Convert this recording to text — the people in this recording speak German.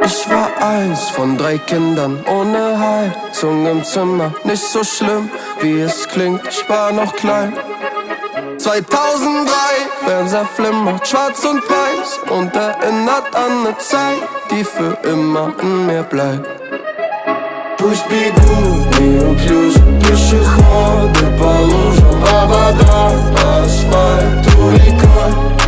Ich war eins von 3 Kindern ohne Heizung im Zimmer. Nicht so schlimm, wie es klingt, ich war noch klein. 2003, Fernseher flimmert, schwarz und weiß und erinnert an ne Zeit, die für immer in mir bleibt. Пусть бегут неуклюже пешеходы по лужам, а вода, асфальт, река.